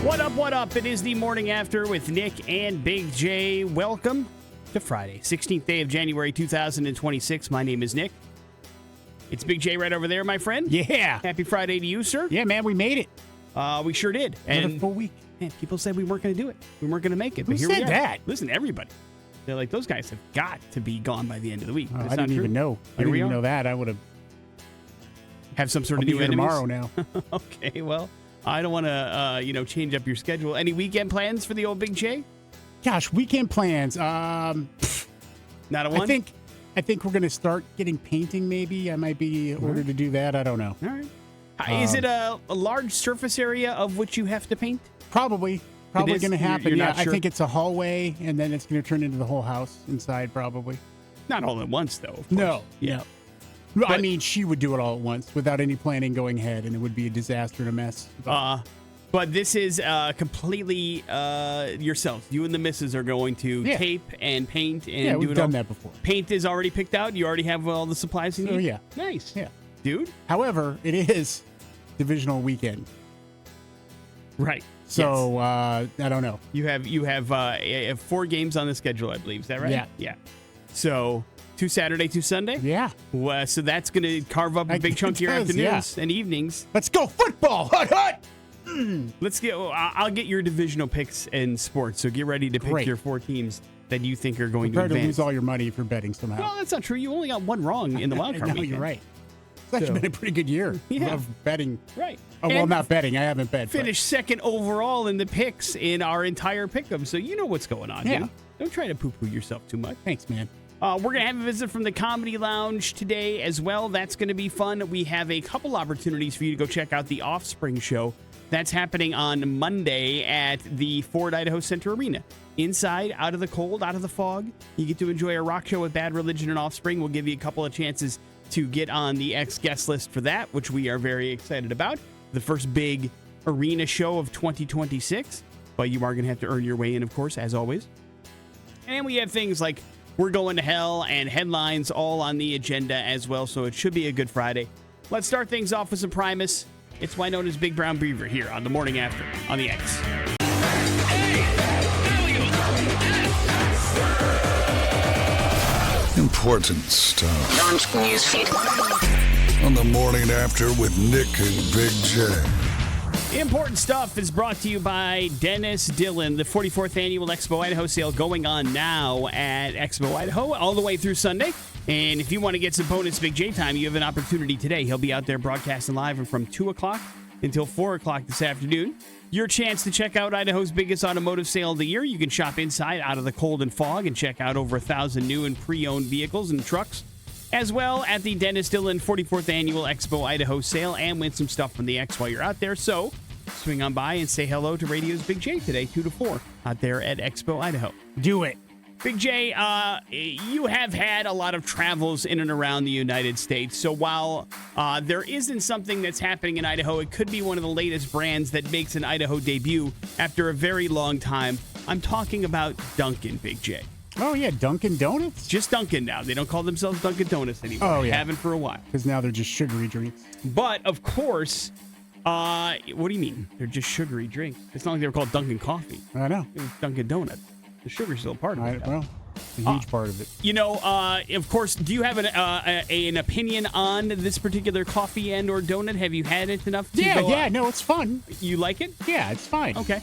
What up, what up? It is the morning after with Nick and Big J. Welcome to Friday, 16th day of January 2026. My name is Nick. It's Big J right over there, my friend. Yeah. Happy Friday to you, sir. Yeah, man, we made it. We sure did. Another full week. Man, people said we weren't going to do it. We weren't going to make it. Who But here said we are. that? Listen, everybody. They're like, those guys have got to be gone by the end of the week. Oh, That's I not didn't true. even know. I Here didn't we even are. know that. I would have. Have some sort I'll of be new here enemies. tomorrow now. Okay, well, I don't want to, change up your schedule. Any weekend plans for the old Big J? Gosh, weekend plans. Not a one? I think we're going to start getting painting. Maybe I might be ordered to do that. I don't know. All right. Is it a large surface area of which you have to paint? Probably is? going to happen. You're Yeah, not sure? I think it's a hallway, and then it's going to turn into the whole house inside. Probably. Not all at once, though. Of course. No. Yeah. No. I But- mean, she would do it all at once without any planning going ahead, and it would be a disaster and a mess. But this is completely yourselves. You and the missus are going to Yeah. tape and paint and Yeah, do we've it done all. that before. Paint is already picked out. You already have all the supplies you need. Oh, yeah. Nice. Yeah. Dude. However, it is divisional weekend, Right. so Yes. I don't know. You have 4 games on the schedule, I believe. Is that right? Yeah. Yeah. So 2 Saturday, 2 Sunday. Yeah. So that's going to carve up a I big think chunk of it your does, afternoons and evenings. Let's go football. Hut, hut. Let's get. I'll get your divisional picks in sports. So get ready to pick Great. your 4 teams that you think are going to Prepare to advance. lose all your money if you're betting somehow. Well, that's not true. You only got one wrong in the wild card No, weekend. you're right. It's actually So- been a pretty good year Yeah. of betting. Right. Oh, well, And not betting. I haven't bet. but- finished second overall in the picks in our entire pick'em. So you know what's going on. Yeah. Dude. Don't try to poo-poo yourself too much. Thanks, man. We're going to have a visit from the Comedy Lounge today as well. That's going to be fun. We have a couple opportunities for you to go check out the Offspring show. That's happening on Monday at the Ford Idaho Center Arena. Inside, out of the cold, out of the fog, you get to enjoy a rock show with Bad Religion and Offspring. We'll give you a couple of chances to get on the ex-guest list for that, which we are very excited about. The first big arena show of 2026. But you are going to have to earn your way in, of course, as always. And we have things like We're Going to Hell and headlines all on the agenda as well, so it should be a good Friday. Let's start things off with some Primus. It's why known as Big Brown Beaver here on the morning after on the X. Important stuff. Launch newsfeed. On the morning after with Nick and Big J. Important stuff is brought to you by Dennis Dillon. The 44th Annual Expo Idaho sale going on now at Expo Idaho all the way through Sunday. And if you want to get some bonus Big J time, you have an opportunity today. He'll be out there broadcasting live from 2 o'clock until 4 o'clock this afternoon. Your chance to check out Idaho's biggest automotive sale of the year. You can shop inside out of the cold and fog and check out over 1,000 new and pre-owned vehicles and trucks, as well at the Dennis Dillon 44th Annual Expo Idaho sale, and win some stuff from the X while you're out there. So swing on by and say hello to Radio's Big J today, 2 to 4, out there at Expo Idaho. Do it. Big J, you have had a lot of travels in and around the United States. So while there isn't something that's happening in Idaho, it could be one of the latest brands that makes an Idaho debut after a very long time. I'm talking about Dunkin', Big J. Oh, yeah. Dunkin' Donuts? Just Dunkin' now. They don't call themselves Dunkin' Donuts anymore. Oh, They yeah. haven't for a while. Because now they're just sugary drinks. But, of course, what do you mean? They're just sugary drinks. It's not like they were called Dunkin' Coffee. I know. It was Dunkin' Donuts. The sugar's still a part of it. Well, it's a huge part of it. You know, of course, do you have an opinion on this particular coffee and or donut? Have you had it enough to go, No, it's fun. You like it? Yeah, it's fine. Okay.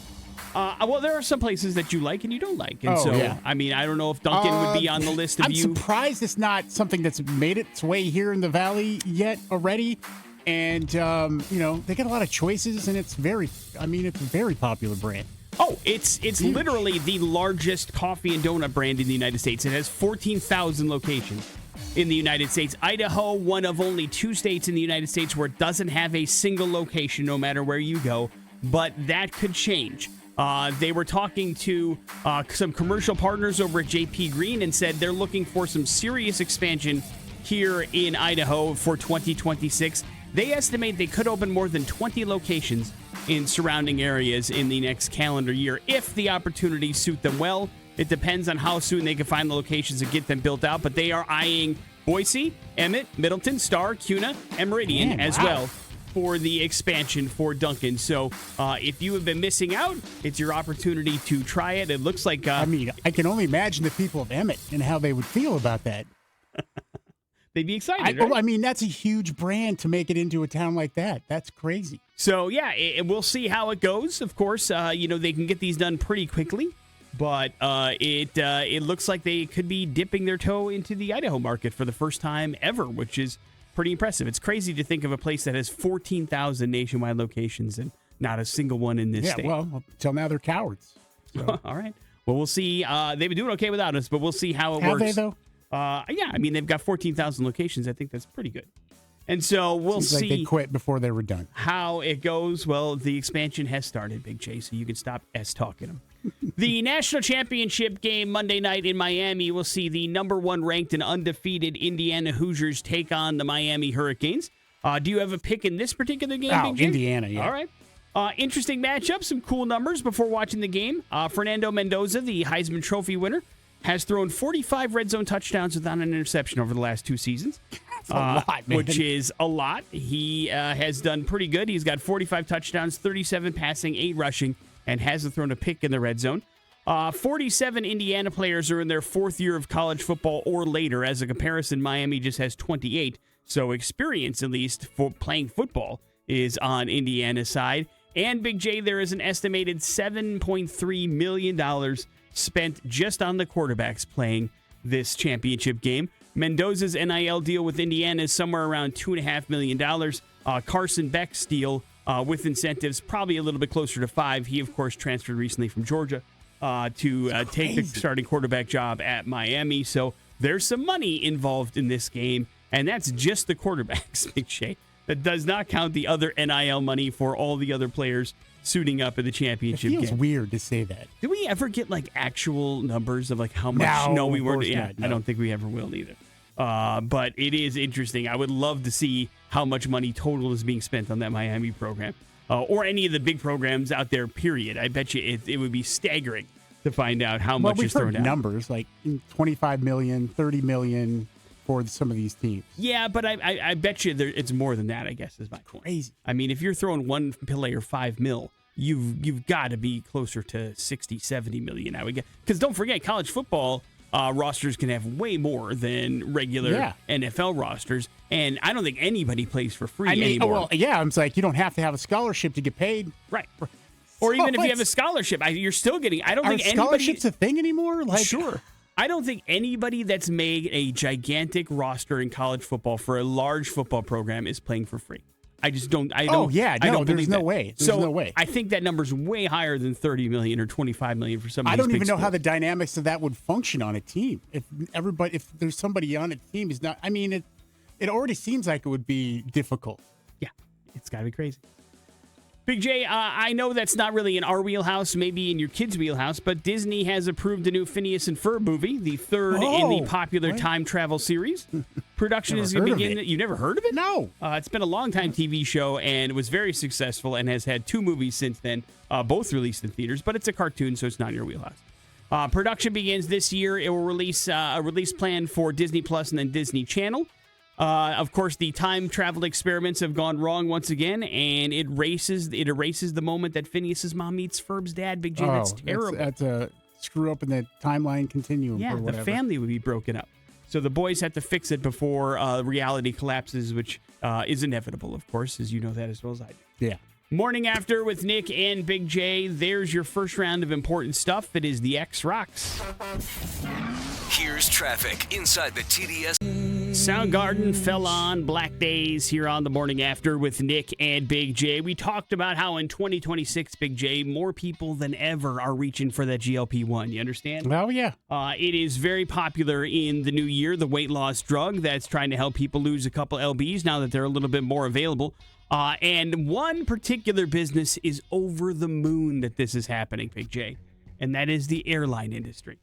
Well, there are some places that you like and you don't like. And so, yeah. I mean, I don't know if Dunkin' would be on the list of I'm you. surprised it's not something that's made its way here in the Valley yet already. And, they got a lot of choices, and it's a very popular brand. Oh, it's literally the largest coffee and donut brand in the United States. It has 14,000 locations in the United States. Idaho, one of only 2 states in the United States where it doesn't have a single location no matter where you go. But that could change. They were talking to some commercial partners over at JP Green and said they're looking for some serious expansion here in Idaho for 2026. They estimate they could open more than 20 locations in surrounding areas in the next calendar year if the opportunities suit them well. It depends on how soon they can find the locations and get them built out, but they are eyeing Boise, Emmett, Middleton, Star, Cuna, and Meridian as well for the expansion for Duncan. So if you have been missing out, it's your opportunity to try it. It looks like... I mean, I can only imagine the people of Emmett and how they would feel about that. They'd be excited, right? I mean, that's a huge brand to make it into a town like that. That's crazy. So, yeah, we'll see how it goes. Of course, they can get these done pretty quickly. But it looks like they could be dipping their toe into the Idaho market for the first time ever, which is pretty impressive. It's crazy to think of a place that has 14,000 nationwide locations and not a single one in this state. Yeah, well, until now they're cowards. So. All right. Well, we'll see. They've been doing okay without us, but we'll see how it works. Have they, though? Yeah, I mean, they've got 14,000 locations. I think that's pretty good. And so we'll Seems see like they quit before they were done. How it goes. Well, the expansion has started, Big J, so you can stop talking them. The national championship game Monday night in Miami will see the number 1 ranked and undefeated Indiana Hoosiers take on the Miami Hurricanes. Do you have a pick in this particular game, Big J? Indiana, yeah. All right. Interesting matchup, some cool numbers before watching the game. Fernando Mendoza, the Heisman Trophy winner, has thrown 45 red zone touchdowns without an interception over the last 2 seasons. That's a lot, man. Which is a lot. He has done pretty good. He's got 45 touchdowns, 37 passing, 8 rushing, and hasn't thrown a pick in the red zone. 47 Indiana players are in their 4th year of college football or later. As a comparison, Miami just has 28. So experience, at least, for playing football is on Indiana's side. And, Big J, there is an estimated $7.3 million spent just on the quarterbacks playing this championship game. Mendoza's NIL deal with Indiana is somewhere around $2.5 million. Carson Beck's deal with incentives probably a little bit closer to $5 million. He, of course, transferred recently from Georgia to take the starting quarterback job at Miami. So there's some money involved in this game, and that's just the quarterbacks, Big Shay. That does not count the other NIL money for all the other players suiting up in the championship game. It feels weird to say that. Do we ever get actual numbers of how much? No, we weren't. Yeah, not, no. I don't think we ever will either. But it is interesting. I would love to see how much money total is being spent on that Miami program or any of the big programs out there, period. I bet you it would be staggering to find out how much is thrown out. Numbers like $25 million, $30 million for some of these teams. Yeah, but I bet you it's more than that, I guess, is my point. Crazy. I mean, if you're throwing one player $5 million, you've got to be closer to 60, 70 million, I would guess. Because don't forget, college football rosters can have way more than regular NFL rosters, and I don't think anybody plays for free anymore. Well, yeah, it's like you don't have to have a scholarship to get paid. Right. Or even if you have a scholarship, you're still getting. I don't think scholarships a thing anymore. Sure. I don't think anybody that's made a gigantic roster in college football for a large football program is playing for free. I just don't. I don't. There's no way. There's no way. I think that number's way higher than 30 million or 25 million for some of these I don't big even know schools. how the dynamics of that would function on a team. If there's somebody on a team is not. I mean, it already seems like it would be difficult. Yeah, it's got to be crazy. Big J, I know that's not really in our wheelhouse, maybe in your kids' wheelhouse, but Disney has approved a new Phineas and Ferb movie, the third in the popular time travel series. Production is going to begin. You've never heard of it? No. It's been a long-time TV show, and it was very successful and has had 2 movies since then, both released in theaters, but it's a cartoon, so it's not in your wheelhouse. Production begins this year. It will release a release plan for Disney Plus and then Disney Channel. Of course, the time travel experiments have gone wrong once again, and it erases the moment that Phineas's mom meets Ferb's dad. Big J, that's terrible. That's a screw up in the timeline continuum. Yeah, or whatever. The family would be broken up. So the boys have to fix it before reality collapses, which is inevitable, of course, as you know that as well as I do. Yeah. Morning After with Nick and Big J. There's your first round of important stuff. It is the X Rocks. Here's traffic inside the TDS. Soundgarden fell on Black Days here on the Morning After with Nick and Big J. We talked about how in 2026, Big J, more people than ever are reaching for that GLP-1. You understand? Well, yeah. It is very popular in the new year, the weight loss drug that's trying to help people lose a couple lbs now that they're a little bit more available. And one particular business is over the moon that this is happening, Big J, and that is the airline industry.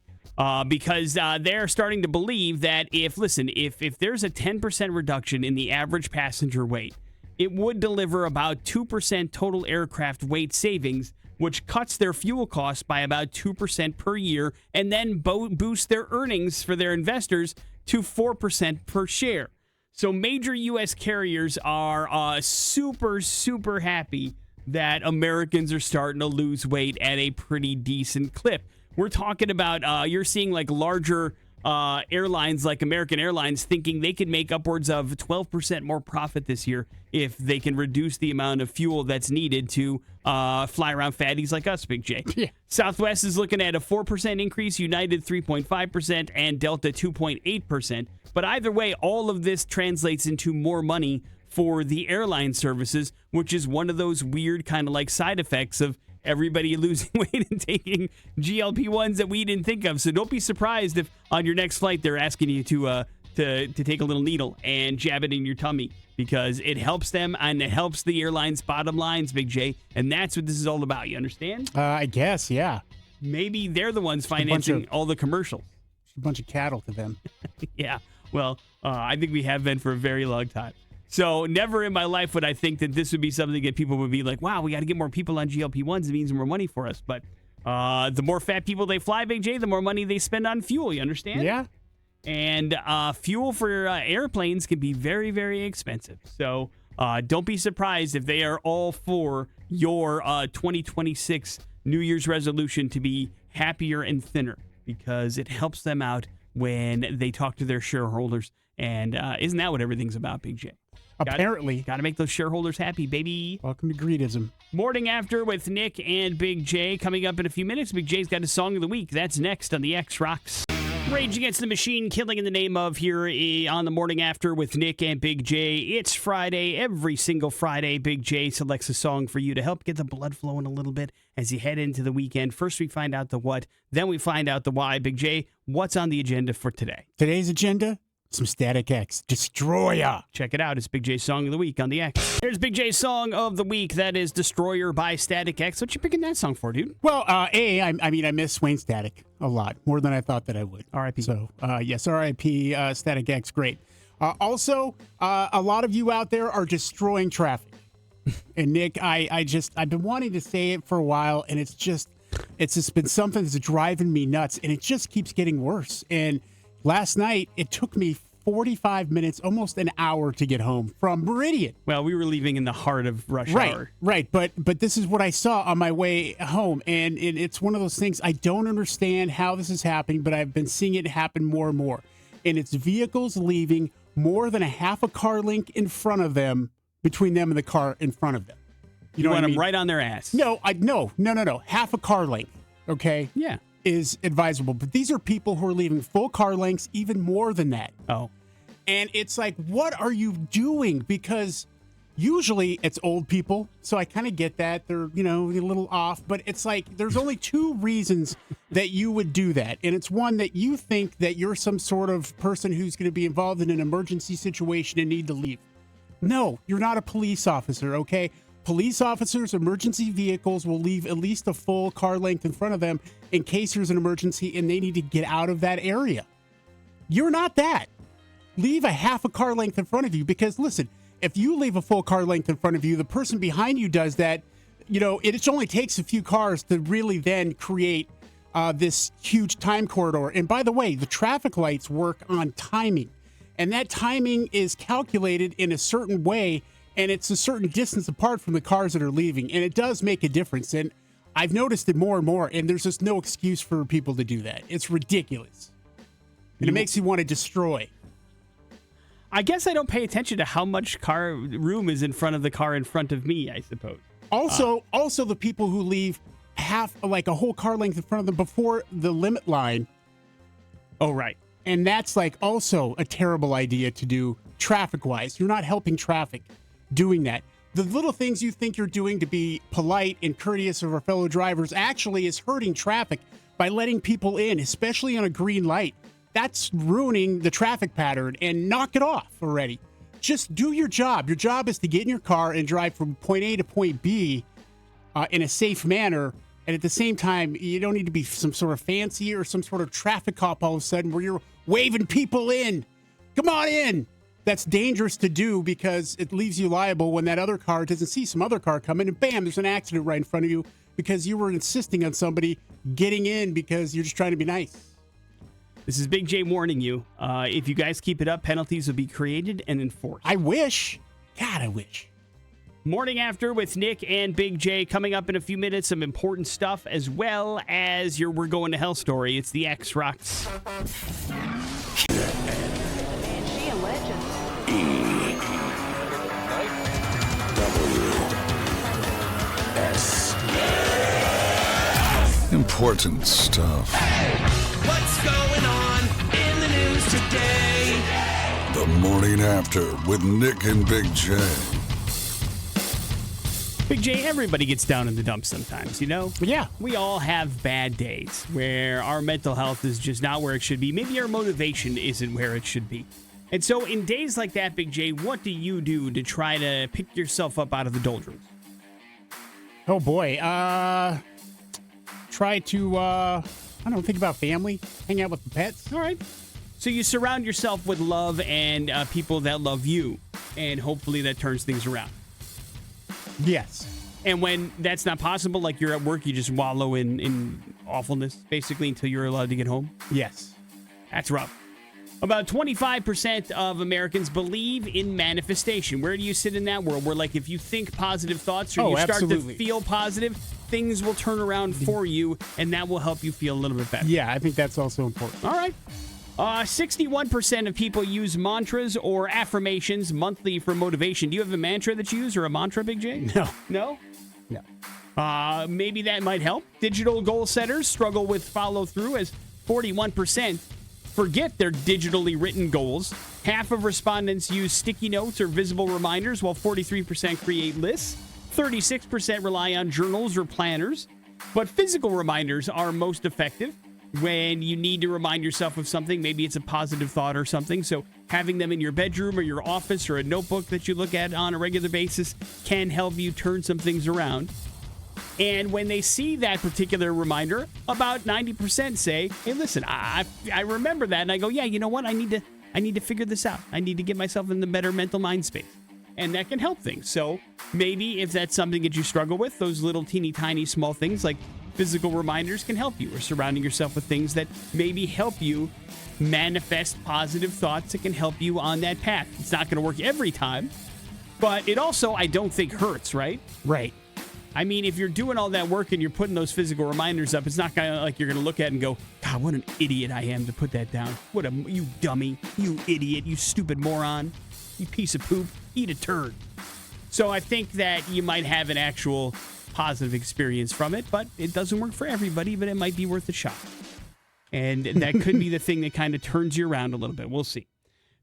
Because they're starting to believe that if there's a 10% reduction in the average passenger weight, it would deliver about 2% total aircraft weight savings, which cuts their fuel costs by about 2% per year, and then boosts their earnings for their investors to 4% per share. So major U.S. carriers are super, super happy that Americans are starting to lose weight at a pretty decent clip. We're talking about you're seeing like larger airlines like American Airlines thinking they could make upwards of 12% more profit this year if they can reduce the amount of fuel that's needed to fly around fatties like us, Big J. Yeah. Southwest is looking at a 4% increase, United 3.5%, and Delta 2.8%. But either way, all of this translates into more money for the airline services, which is one of those weird kind of like side effects of everybody losing weight and taking GLP-1s that we didn't think of. So don't be surprised if on your next flight they're asking you to take a little needle and jab it in your tummy, because it helps them and it helps the airline's bottom lines, Big J. And that's what this is all about. You understand? I guess, yeah. Maybe they're the ones financing all the commercials. Just a bunch of cattle to them. Yeah. Well, I think we have been for a very long time. So never in my life would I think that this would be something that people would be like, wow, we got to get more people on GLP-1s. It means more money for us. But the more fat people they fly, Big J, the more money they spend on fuel. You understand? Yeah. And fuel for airplanes can be very, very expensive. So don't be surprised if they are all for your 2026 New Year's resolution to be happier and thinner, because it helps them out when they talk to their shareholders. And isn't that what everything's about, Big J? Apparently. Got to make those shareholders happy, baby. Welcome to Greedism. Morning After with Nick and Big J coming up in a few minutes. Big J's got his song of the week. That's next on the X Rocks. Rage Against the Machine, Killing in the Name of, here on the Morning After with Nick and Big J. It's Friday. Every single Friday, Big J selects a song for you to help get the blood flowing a little bit as you head into the weekend. First, we find out the what, then we find out the why. Big J, what's on the agenda for today? Today's agenda? Some Static X. Destroyer. Check it out. It's Big J's Song of the Week on the X. Here's Big J's Song of the Week. That is Destroyer by Static X. What you picking that song for, dude? Well, I miss Wayne Static a lot, more than I thought that I would. R.I.P. So, yes, R.I.P. Static X. Great. Also, a lot of you out there are destroying traffic. And Nick, I've been wanting to say it for a while, and it's just been something that's driving me nuts, and it just keeps getting worse. And last night, it took me 45 minutes, almost an hour to get home from Meridian. Well, we were leaving in the heart of rush hour. Right. But this is what I saw on my way home. And it's one of those things, I don't understand how this is happening, but I've been seeing it happen more and more. And it's vehicles leaving more than a half a car length in front of them, between them and the car in front of them. You know want them right on their ass. No. Half a car length, okay? Yeah. Is advisable. But these are people who are leaving full car lengths, even more than that. Oh. And it's like, what are you doing? Because usually it's old people, so I kind of get that. They're, a little off. But it's like, there's only two reasons that you would do that. And it's one, that you think that you're some sort of person who's going to be involved in an emergency situation and need to leave. No, you're not a police officer, okay? Police officers, emergency vehicles will leave at least a full car length in front of them in case there's an emergency and they need to get out of that area. You're not that. Leave a half a car length in front of you, because, listen, if you leave a full car length in front of you, the person behind you does that, it only takes a few cars to really then create this huge time corridor. And by the way, the traffic lights work on timing, and that timing is calculated in a certain way, and it's a certain distance apart from the cars that are leaving, and it does make a difference. And I've noticed it more and more, and there's just no excuse for people to do that. It's ridiculous. And it makes you want to destroy. I guess I don't pay attention to how much car room is in front of the car in front of me, I suppose. Also the people who leave a whole car length in front of them before the limit line. Oh, right. And that's also a terrible idea to do traffic-wise. You're not helping traffic doing that. The little things you think you're doing to be polite and courteous of our fellow drivers actually is hurting traffic by letting people in, especially on a green light. That's ruining the traffic pattern, and knock it off already. Just do your job. Your job is to get in your car and drive from point A to point B in a safe manner. And at the same time, you don't need to be some sort of fancy or some sort of traffic cop all of a sudden where you're waving people in. Come on in. That's dangerous to do, because it leaves you liable when that other car doesn't see some other car coming, and bam, there's an accident right in front of you because you were insisting on somebody getting in because you're just trying to be nice. This is Big J warning you. If you guys keep it up, penalties will be created and enforced. I wish. God, I wish. Morning After with Nick and Big J coming up in a few minutes. Some important stuff as well as your We're Going to Hell story. It's the X Rocks. Important stuff. What's going on in the news today? The Morning After with Nick and Big J. Big J, everybody gets down in the dumps sometimes, you know? Yeah. We all have bad days where our mental health is just not where it should be. Maybe our motivation isn't where it should be. And so in days like that, Big J, what do you do to try to pick yourself up out of the doldrums? Oh, boy. Try to, I don't know, think about family, hang out with the pets. All right. So you surround yourself with love and people that love you, and hopefully that turns things around. Yes. And when that's not possible, like you're at work, you just wallow in awfulness, basically, until you're allowed to get home. Yes. That's rough. About 25% of Americans believe in manifestation. Where do you sit in that world? Where, like, if you think positive thoughts or you start absolutely. to feel positive, things will turn around for you, and that will help you feel a little bit better. Yeah, I think that's also important. All right. 61% of people use mantras or affirmations monthly for motivation. Do you have a mantra that you use or a mantra, Big J? No. No? No. Maybe that might help. Digital goal setters struggle with follow through as 41% forget their digitally written goals. Half of respondents use sticky notes or visible reminders, while 43% create lists. 36% rely on journals or planners. But physical reminders are most effective when you need to remind yourself of something. Maybe it's a positive thought or something. So having them in your bedroom or your office or a notebook that you look at on a regular basis can help you turn some things around. And when they see that particular reminder, about 90% say, hey, listen, I remember that. And I go, yeah, you know what? I need to figure this out. I need to get myself in the better mental mind space. And that can help things. So maybe if that's something that you struggle with, those little teeny tiny small things like physical reminders can help you, or surrounding yourself with things that maybe help you manifest positive thoughts that can help you on that path. It's not going to work every time, but it also, I don't think, hurts, right? Right. I mean, if you're doing all that work and you're putting those physical reminders up, it's not kind of like you're going to look at it and go, God, what an idiot I am to put that down. You dummy, you idiot, you stupid moron, you piece of poop, eat a turd. So I think that you might have an actual positive experience from it, but it doesn't work for everybody, but it might be worth a shot. And that could be the thing that kind of turns you around a little bit. We'll see.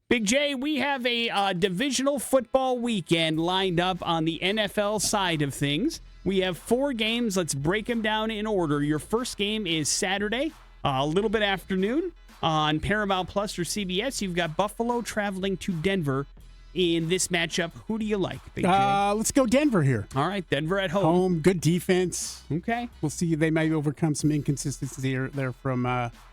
Big J, we have a divisional football weekend lined up on the NFL side of things. We have 4 games. Let's break them down in order. Your first game is Saturday, a little bit afternoon on Paramount Plus or CBS. You've got Buffalo traveling to Denver in this matchup. Who do you like, Big J? Let's go Denver here. All right, Denver at home. Home, good defense. Okay. We'll see. They might overcome some inconsistency there from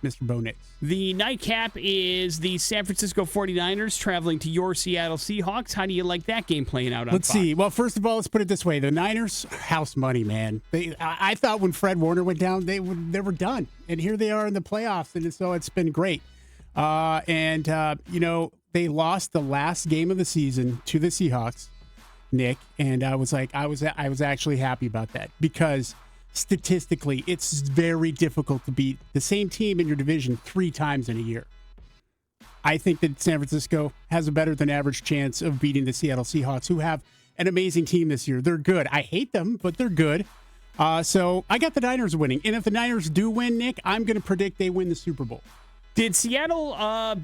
Mr. Bo Nix. The nightcap is the San Francisco 49ers traveling to your Seattle Seahawks. How do you like that game playing out on Let's Fox? see. Well, first of all, let's put it this way. The Niners, house money, man. I thought when Fred Warner went down, they were done. And here they are in the playoffs, and so it's been great. They lost the last game of the season to the Seahawks, Nick, and I was actually happy about that because statistically, it's very difficult to beat the same team in your division 3 times in a year. I think that San Francisco has a better than average chance of beating the Seattle Seahawks, who have an amazing team this year. They're good. I hate them, but they're good. So I got the Niners winning, and if the Niners do win, Nick, I'm going to predict they win the Super Bowl. Did Seattle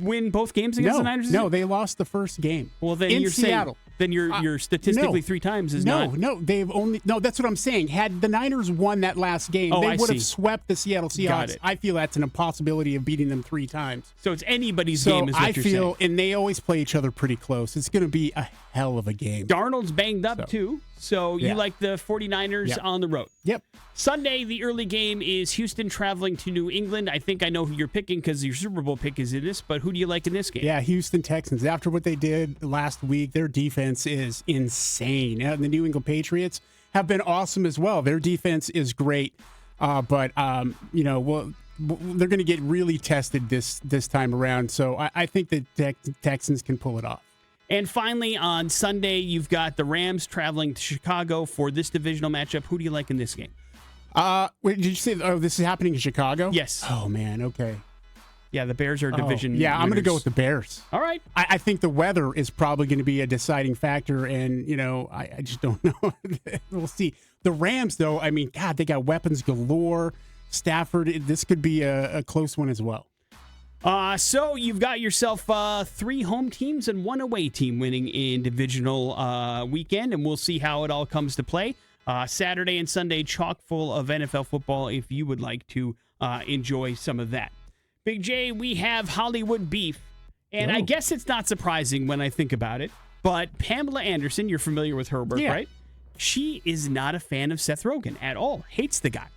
win both games against the Niners? No, they lost the first game. Well, then in you're Seattle. Then you're statistically 3 times is not. No, that's what I'm saying. Had the Niners won that last game, they would have swept the Seattle Seahawks. Got it. I feel that's an impossibility of beating them 3 times. So it's anybody's game is what you're saying. And they always play each other pretty close. It's going to be a hell of a game. Darnold's banged up too. So you like the 49ers on the road. Yep. Sunday, the early game is Houston traveling to New England. I think I know who you're picking because your Super Bowl pick is in this, but who do you like in this game? Yeah, Houston Texans. After what they did last week, their defense is insane. And the New England Patriots have been awesome as well. Their defense is great. But they're going to get really tested this time around. So I think the Texans can pull it off. And finally, on Sunday, you've got the Rams traveling to Chicago for this divisional matchup. Who do you like in this game? Wait, did you say, this is happening in Chicago? Yes. Oh, man, okay. Yeah, the Bears are division Yeah, I'm going to winners. go with the Bears. All right. I think the weather is probably going to be a deciding factor, and, I just don't know. We'll see. The Rams, though, I mean, God, they got weapons galore. Stafford, this could be a close one as well. So you've got yourself 3 home teams and 1 away team winning in divisional weekend, and we'll see how it all comes to play. Saturday and Sunday, chock full of NFL football if you would like to enjoy some of that. Big J, we have Hollywood beef, and I guess it's not surprising when I think about it, but Pamela Anderson, you're familiar with her work, right? She is not a fan of Seth Rogen at all. Hates the guy.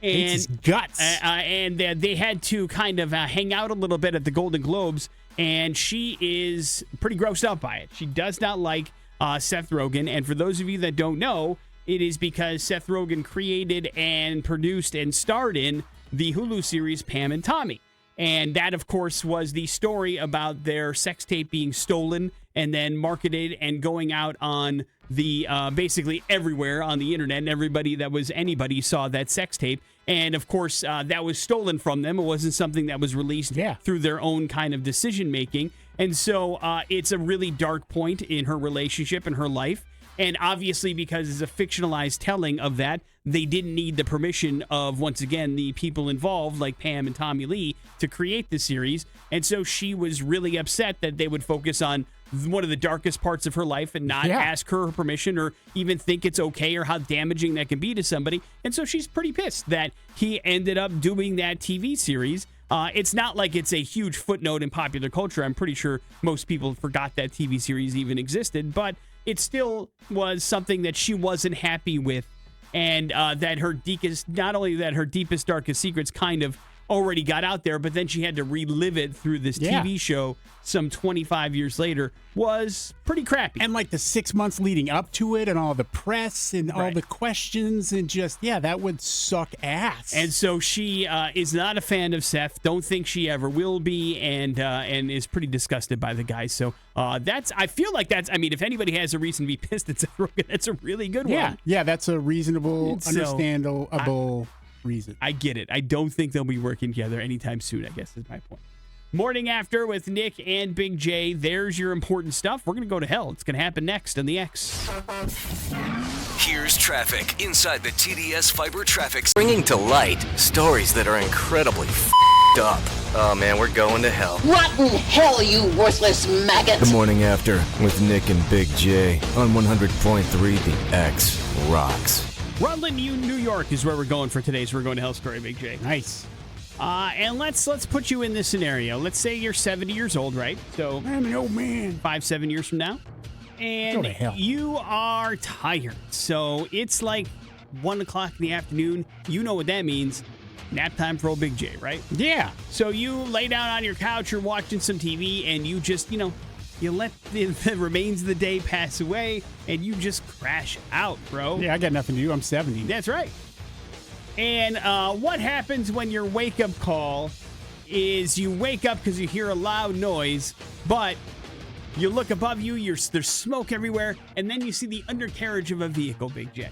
Hates his guts. And they had to kind of hang out a little bit at the Golden Globes, and she is pretty grossed out by it. She does not like Seth Rogen, and for those of you that don't know, it is because Seth Rogen created and produced and starred in the Hulu series Pam and Tommy. And that, of course, was the story about their sex tape being stolen and then marketed and going out on the basically everywhere on the internet. And anybody saw that sex tape. And, of course, that was stolen from them. It wasn't something that was released through their own kind of decision making. And so it's a really dark point in her relationship and her life. And obviously, because it's a fictionalized telling of that, they didn't need the permission of, once again, the people involved, like Pam and Tommy Lee, to create the series. And so she was really upset that they would focus on one of the darkest parts of her life and not ask her permission or even think it's okay or how damaging that can be to somebody. And so she's pretty pissed that he ended up doing that TV series. It's not like it's a huge footnote in popular culture. I'm pretty sure most people forgot that TV series even existed, but it still was something that she wasn't happy with, and that her deepest, darkest secrets kind of already got out there, but then she had to relive it through this TV show some 25 years later was pretty crappy. And like the 6 months leading up to it and all the press and all the questions and just, that would suck ass. And so she is not a fan of Seth, don't think she ever will be, and is pretty disgusted by the guy. So I feel like if anybody has a reason to be pissed at Seth Rogen, that's a really good one. Yeah, that's a reasonable, understandable reason. I get it. I don't think they'll be working together anytime soon, I guess is my point. Morning After with Nick and Big J. There's your important stuff. We're going to go to hell. It's going to happen next on the X. Here's traffic inside the TDS Fiber Traffic. Bringing to light stories that are incredibly up. Oh, man, we're going to hell. Rotten hell, you worthless maggot! The Morning After with Nick and Big J on 100.3 The X rocks. Rutland, New York is where we're going for today, so we're going to hell story, Big J. Nice. And let's put you in this scenario. Let's say you're 70 years old, right? So I'm an old man. 5-7 years from now. And Go to hell. You are tired. So it's like 1 o'clock in the afternoon. You know what that means. Nap time for old Big J, right? Yeah. So you lay down on your couch, you're watching some TV, and you just, you let the remains of the day pass away, and you just crash out, bro. Yeah, I got nothing to do. I'm 70. That's right. And what happens when your wake-up call is you wake up because you hear a loud noise, but you look above you, there's smoke everywhere, and then you see the undercarriage of a vehicle, Big J.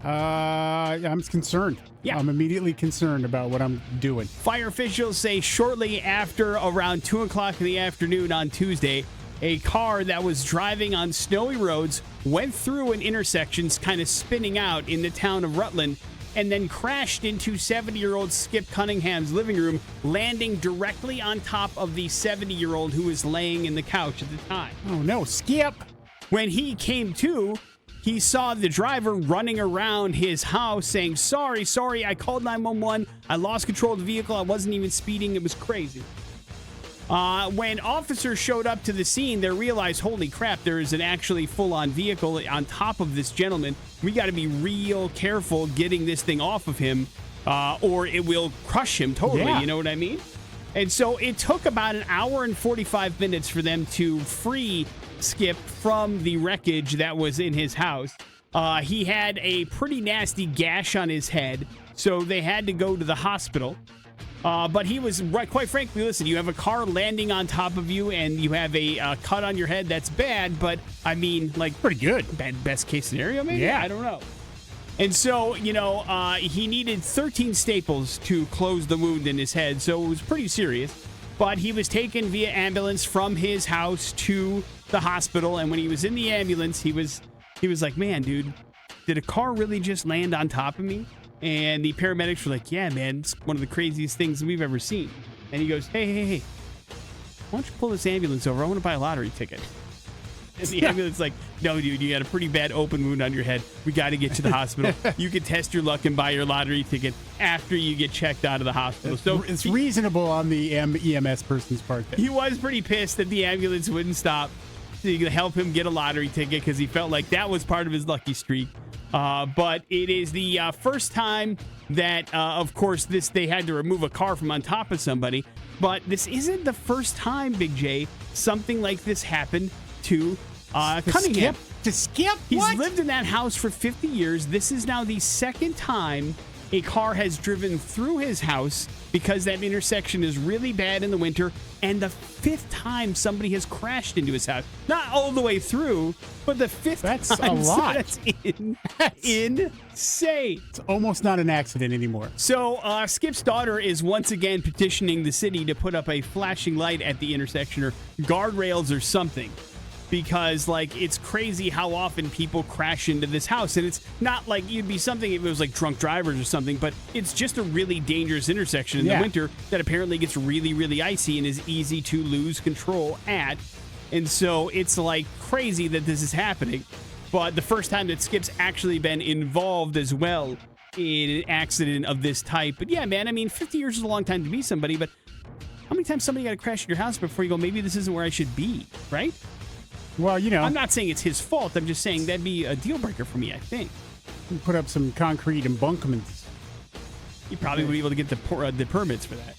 I'm concerned. Yeah. I'm immediately concerned about what I'm doing. Fire officials say shortly after around 2 o'clock in the afternoon on Tuesday, a car that was driving on snowy roads went through an intersection, kind of spinning out in the town of Rutland, and then crashed into 70-year-old Skip Cunningham's living room, landing directly on top of the 70-year-old who was laying in the couch at the time. Oh, no, Skip. When he came to, he saw the driver running around his house saying, sorry, I called 911. I lost control of the vehicle. I wasn't even speeding. It was crazy. When officers showed up to the scene, they realized, holy crap, there is an actually full-on vehicle on top of this gentleman. We got to be real careful getting this thing off of him, or it will crush him totally. Yeah. You know what I mean? And so it took about an hour and 45 minutes for them to free Skip from the wreckage that was in his house. He had a pretty nasty gash on his head, so they had to go to the hospital. But he was, right, quite frankly, listen, you have a car landing on top of you and you have a cut on your head. That's bad, but I mean, like, Pretty good. best case scenario, maybe? Yeah. I don't know. And so, he needed 13 staples to close the wound in his head, so it was pretty serious. But he was taken via ambulance from his house to the hospital, and when he was in the ambulance, he was like, man, dude, did a car really just land on top of me? And the paramedics were like, yeah, man, it's one of the craziest things we've ever seen. And he goes, hey, why don't you pull this ambulance over? I want to buy a lottery ticket. And the ambulance like, no, dude, you got a pretty bad open wound on your head. We got to get to the hospital. You can test your luck and buy your lottery ticket after you get checked out of the hospital. So It's reasonable on the EMS person's part. he was pretty pissed that the ambulance wouldn't stop to help him get a lottery ticket because he felt like that was part of his lucky streak. But it is the first time that, of course, they had to remove a car from on top of somebody. But this isn't the first time, Big J, something like this happened to Cunningham. To Skip? He's What? lived in that house for 50 years. This is now the second time a car has driven through his house because that intersection is really bad in the winter, and the fifth time somebody has crashed into his house. Not all the way through, but the fifth That's time. a lot. That's insane. It's almost not an accident anymore. So Skip's daughter is once again petitioning the city to put up a flashing light at the intersection or guardrails or something. Because, like, it's crazy how often people crash into this house. And it's not like you'd be something if it was like drunk drivers or something, but it's just a really dangerous intersection in the winter that apparently gets really, really icy and is easy to lose control at. And so it's like crazy that this is happening. But the first time that Skip's actually been involved as well in an accident of this type. But yeah, man, I mean, 50 years is a long time to be somebody, but how many times somebody got to crash in your house before you go, maybe this isn't where I should be, right? Well, I'm not saying it's his fault. I'm just saying that'd be a deal breaker for me, I think. put up some concrete embankments. You probably would be able to get the permits for that.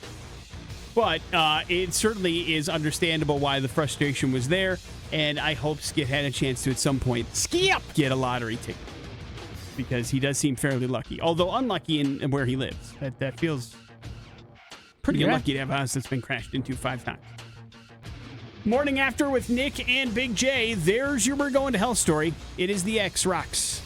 But it certainly is understandable why the frustration was there, and I hope Skip had a chance to, at some point, get a lottery ticket. Because he does seem fairly lucky. Although unlucky in where he lives. That feels pretty unlucky to have a house that's been crashed into 5 times. Morning After with Nick and Big J. There's your We're Going to Hell story. It is the X Rocks.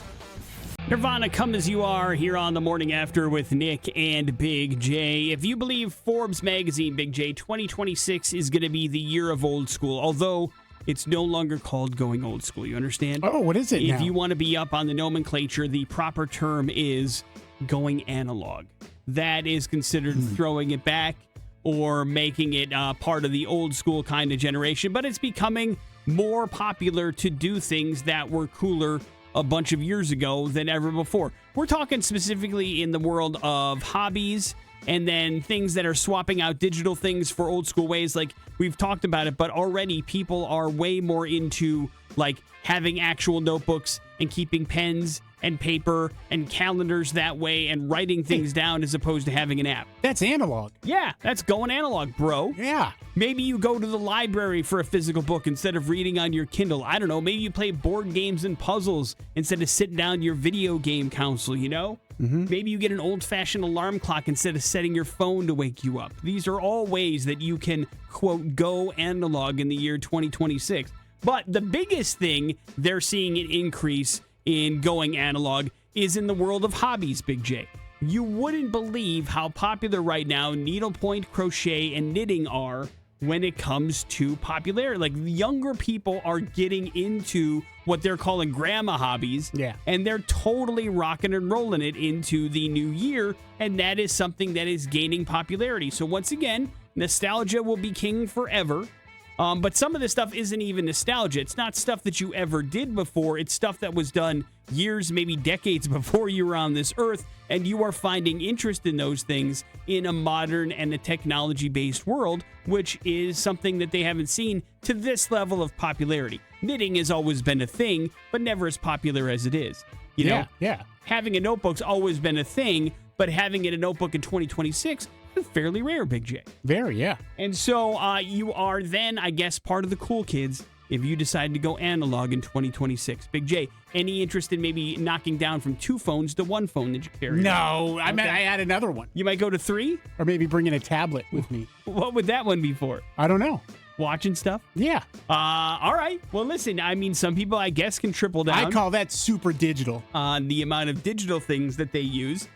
Nirvana, Come As You Are, here on the Morning After with Nick and Big J. If you believe Forbes magazine, Big J, 2026 is going to be the year of old school, although it's no longer called going old school. You understand? Oh, what is it If now? you want to be up on the nomenclature, the proper term is going analog. That is considered throwing it back or making it part of the old school kind of generation, but it's becoming more popular to do things that were cooler a bunch of years ago than ever before. We're talking specifically in the world of hobbies and then things that are swapping out digital things for old school ways. Like we've talked about it, but already people are way more into like having actual notebooks and keeping pens and paper and calendars that way and writing things down as opposed to having an app. That's analog. Yeah, that's going analog, bro. Yeah. Maybe you go to the library for a physical book instead of reading on your Kindle. I don't know. Maybe you play board games and puzzles instead of sitting down your video game console, you know? Maybe you get an old-fashioned alarm clock instead of setting your phone to wake you up. These are all ways that you can, quote, go analog in the year 2026. But the biggest thing they're seeing an increase in going analog is in the world of hobbies, Big J. You wouldn't believe how popular right now needlepoint, crochet, and knitting are when it comes to popularity. Like, younger people are getting into what they're calling grandma hobbies. Yeah. And they're totally rocking and rolling it into the new year. And that is something that is gaining popularity. So once again, nostalgia will be king forever. But some of this stuff isn't even nostalgia. It's not stuff that you ever did before. It's stuff that was done years, maybe decades before you were on this earth, and you are finding interest in those things in a modern and a technology-based world, which is something that they haven't seen to this level of popularity. Knitting has always been a thing, but never as popular as it is. You know? Yeah. Having a notebook's always been a thing, but having it a notebook in 2026 is fairly rare, Big J. Very, yeah. And so you are then, I guess, part of the cool kids if you decide to go analog in 2026. Big J, any interest in maybe knocking down from 2 phones to 1 phone that you carry? No, I meant I had another one. You might go to 3? Or maybe bringing a tablet with me. What would that one be for? I don't know. Watching stuff? Yeah. All right. Well, listen, I mean, some people, I guess, can triple down. I call that super digital. On the amount of digital things that they use.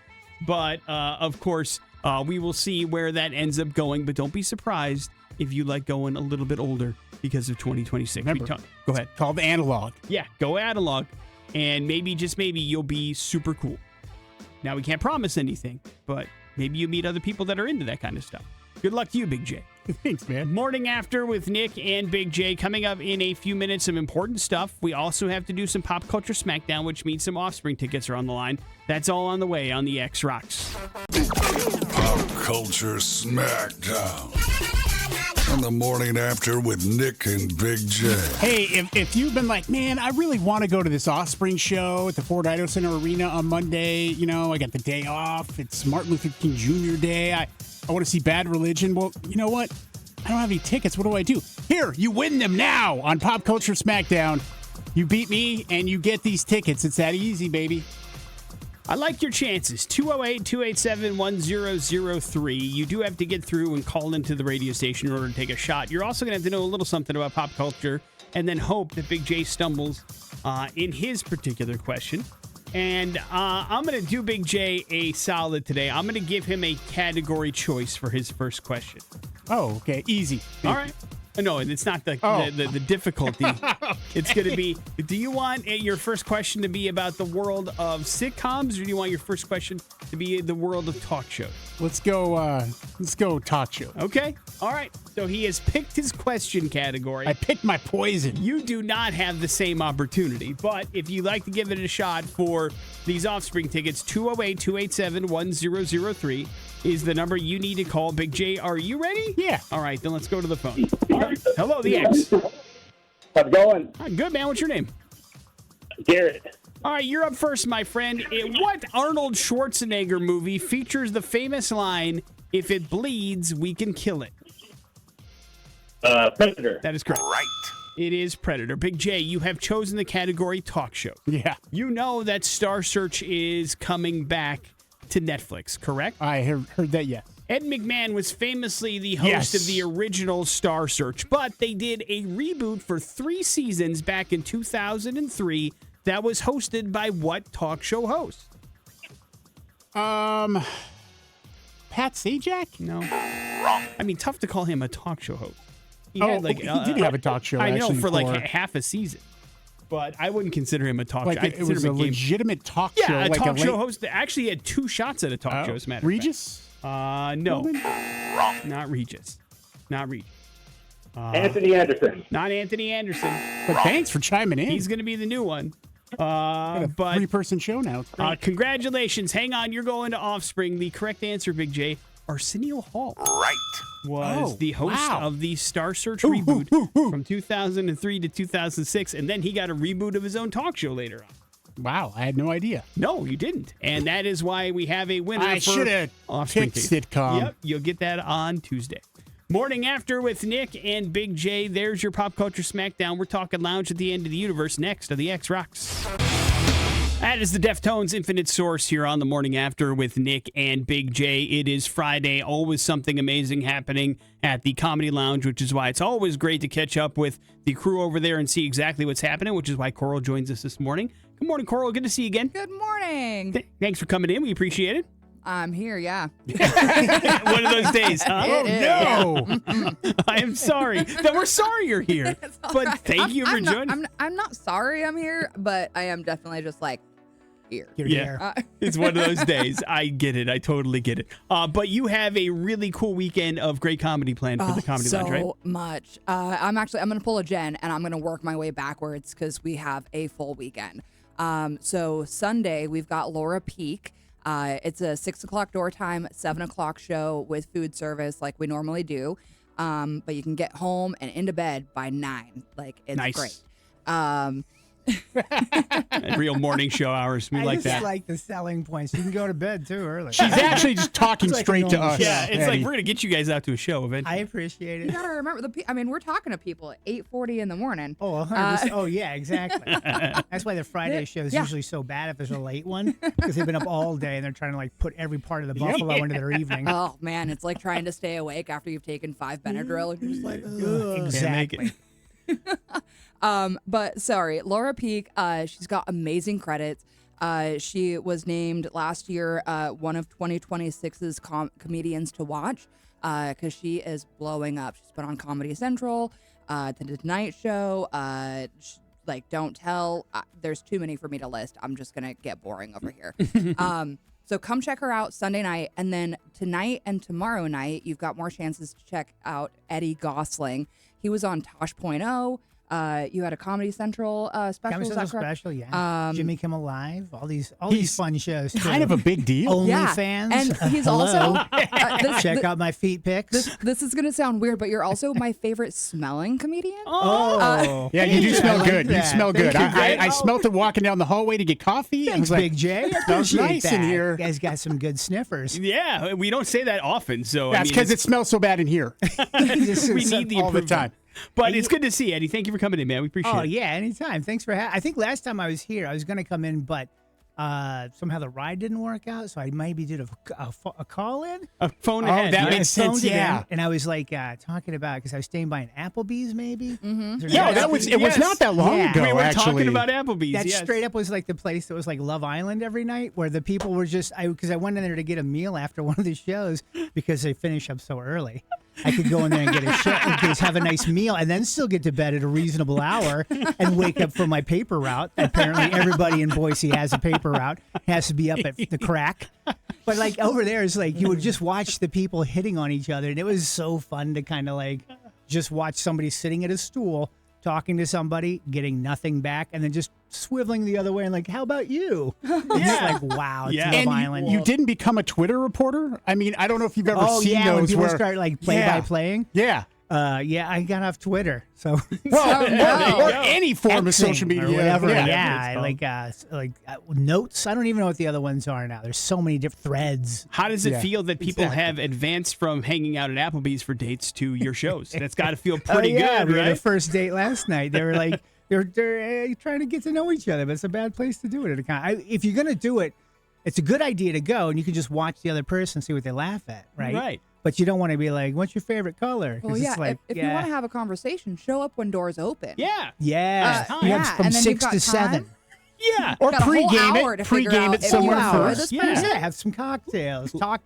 But, of course, we will see where that ends up going. But don't be surprised if you like going a little bit older because of 2026. Remember, Go ahead. It's called analog. Yeah, go analog. And maybe, just maybe, you'll be super cool. Now, we can't promise anything, but maybe you meet other people that are into that kind of stuff. Good luck to you, Big J. Thanks, man. Morning After with Nick and Big J. Coming up in a few minutes, some important stuff. We also have to do some Pop Culture Smackdown, which means some Offspring tickets are on the line. That's all on the way on the X Rocks. Pop Culture Smackdown. On the Morning After with Nick and Big J. Hey, if you've been like, man, I really want to go to this Offspring show at the Ford Idaho Center Arena on Monday. You know, I got the day off. It's Martin Luther King Jr. Day. I want to see Bad Religion. Well, you know what? I don't have any tickets. What do I do? Here, you win them now on Pop Culture Smackdown. You beat me, and you get these tickets. It's that easy, baby. I like your chances. 208-287-1003. You do have to get through and call into the radio station in order to take a shot. You're also going to have to know a little something about pop culture and then hope that Big J stumbles in his particular question. And I'm going to do Big J a solid today. I'm going to give him a category choice for his first question. Oh, okay. Easy. All right. No, it's not the difficulty. It's going to be, do you want your first question to be about the world of sitcoms, or do you want your first question to be the world of talk shows? Let's go talk show. Okay. All right. So he has picked his question category. I picked my poison. You do not have the same opportunity, but if you'd like to give it a shot for these Offspring tickets, 208-287-1003 is the number you need to call. Big J, are you ready? Yeah. All right, then let's go to the phone. Hello, the X. How's it going? Good, man. What's your name? Garrett. All right, you're up first, my friend. What Arnold Schwarzenegger movie features the famous line, "If it bleeds, we can kill it"? Predator. That is correct. Right. It is Predator. Big J, you have chosen the category talk show. Yeah. You know that Star Search is coming back to Netflix, correct? I heard that, yes. Ed McMahon was famously the host of the original Star Search, but they did a reboot for 3 seasons back in 2003 that was hosted by what talk show host? Pat Sajak? No. Wrong. I mean, tough to call him a talk show host. He did have a talk show, I know, actually, for like half a season. But I wouldn't consider him a talk show. It was a legitimate talk show. Yeah, a like talk show host that actually had 2 shots at a talk show, as a matter of fact. Regis? No. Wrong. Not Regis. Not Regis. Anthony Anderson. Not Anthony Anderson. But thanks for chiming in. He's going to be the new one. But 3-person show now. It's great. Congratulations. Hang on. You're going to Offspring. The correct answer, Big J, Arsenio Hall. Right. Was the host of the Star Search reboot from 2003 to 2006. And then he got a reboot of his own talk show later on. Wow, I had no idea. No, you didn't. And that is why we have a winner. I should have picked sitcom. Yep, you'll get that on Tuesday. Morning After with Nick and Big J. There's your Pop Culture Smackdown. We're talking Lounge at the End of the Universe next on the X Rocks. That is the Deftones Infinite Source here on the Morning After with Nick and Big J. It is Friday. Always something amazing happening at the Comedy Lounge, which is why it's always great to catch up with the crew over there and see exactly what's happening, which is why Coral joins us this morning. Good morning, Coral. Good to see you again. Good morning. Thanks for coming in. We appreciate it. I'm here, yeah. One of those days, huh? It No. I am sorry. We're sorry you're here. But thank you for joining. I'm not sorry I'm here, but I am definitely just like here. It's one of those days. I get it. I totally get it. But you have a really cool weekend of great comedy planned for the Comedy Lounge, right? So much. I'm going to pull a Jen, and I'm going to work my way backwards because we have a full weekend. So Sunday, we've got Laura Peak. It's a 6 o'clock door time, 7 o'clock show with food service like we normally do. But you can get home and into bed by 9. Like, it's nice. great. Real morning show hours. We I like just that. like the selling points. You can go to bed too early. She's actually just talking It's like straight a to normal us. yeah, it's like Eddie. we're going to get you guys out to a show I eventually. appreciate You it. gotta remember we're talking to people at 8:40 in the morning. Oh, 100%. Oh, yeah, exactly. That's why the Friday show is Yeah. usually so bad if there's a late one, because they've been up all day and they're trying to like put every part of the buffalo into their evening. Oh man, it's like trying to stay awake after you've taken 5 Benadryl. And you're just like, ugh. Exactly. But sorry, Laura Peak. She's got amazing credits. She was named last year one of 2026's comedians to watch because she is blowing up. She's been on Comedy Central, The Tonight Show, like Don't Tell. There's too many for me to list. I'm just gonna get boring over here. So come check her out Sunday night, and then tonight and tomorrow night you've got more chances to check out Eddie Gossling. He was on Tosh.0. You had a Comedy Central special. Comedy is that Central correct? special, yeah. Jimmy Kimmel Live, all these He's fun shows. Too. Kind of a big deal. Yeah, OnlyFans. and he's Hello. also Check out my feet pics. This is gonna sound weird, but you're also my favorite smelling comedian. Oh, Yeah, you do I smell like good. You that. smell good. Thank you, I Greg. smelt it walking down the hallway to get coffee. I Thanks, was like, Big J. I smells appreciate nice that. in here. You guys got some good sniffers. Yeah, we don't say that often. So That's because it smells so bad in here. we need the all the improvement. time. But it's good to see, Eddie. Thank you for coming in, man. We appreciate Oh, it. yeah, anytime. Thanks for having. I think last time I was here, I was going to come in, but somehow the ride didn't work out, so I maybe did a call in. A phone Oh, ahead. that yeah. makes I phoned sense, it in, yeah. and I was like talking about because I was staying by an Applebee's, maybe. Mm-hmm. Yeah, that was. It was not that long Yeah. ago. We were actually. talking about Applebee's. That yes. straight up was like the place that was like Love Island every night, where the people were just because I went in there to get a meal after one of the shows because they finish up so early. I could go in there and get a shit, have a nice meal, and then still get to bed at a reasonable hour and wake up for my paper route. Apparently, everybody in Boise has a paper route, has to be up at the crack. But like over there, it's like you would just watch the people hitting on each other, and it was so fun to kind of like just watch somebody sitting at a stool talking to somebody, getting nothing back, and then just swiveling the other way and like, how about you? It's like, wow, it's Yeah. Love And Island. you didn't become a Twitter reporter? I mean, I don't know if you've ever Oh seen yeah, when those people where start like play-by-playing. Yeah. Yeah, I got off Twitter, so Well, Oh, no. or any form of Xing social media. or whatever. Yeah. Yeah, notes. I don't even know what the other ones are now. There's so many different threads. How does it Yeah, feel that people exactly. have advanced from hanging out at Applebee's for dates to your shows? That's got to feel pretty yeah, good, we had a right? first date last night. They were like, they're trying to get to know each other, but it's a bad place to do it at a con. If you're gonna do it, it's a good idea to go, and you can just watch the other person, see what they laugh at, right? Right. But you don't want to be like, "What's your favorite color?" 'Cause Well, yeah. it's like, if you want to have a conversation, show up when doors open. Yeah. yeah, Uh, you have yeah, from and then you've 6 to got 7. time. Yeah. Or Got a whole pregame hour it. to figure Pregame out it if somewhere you are first. this Yeah. Yeah, have some cocktails, talk,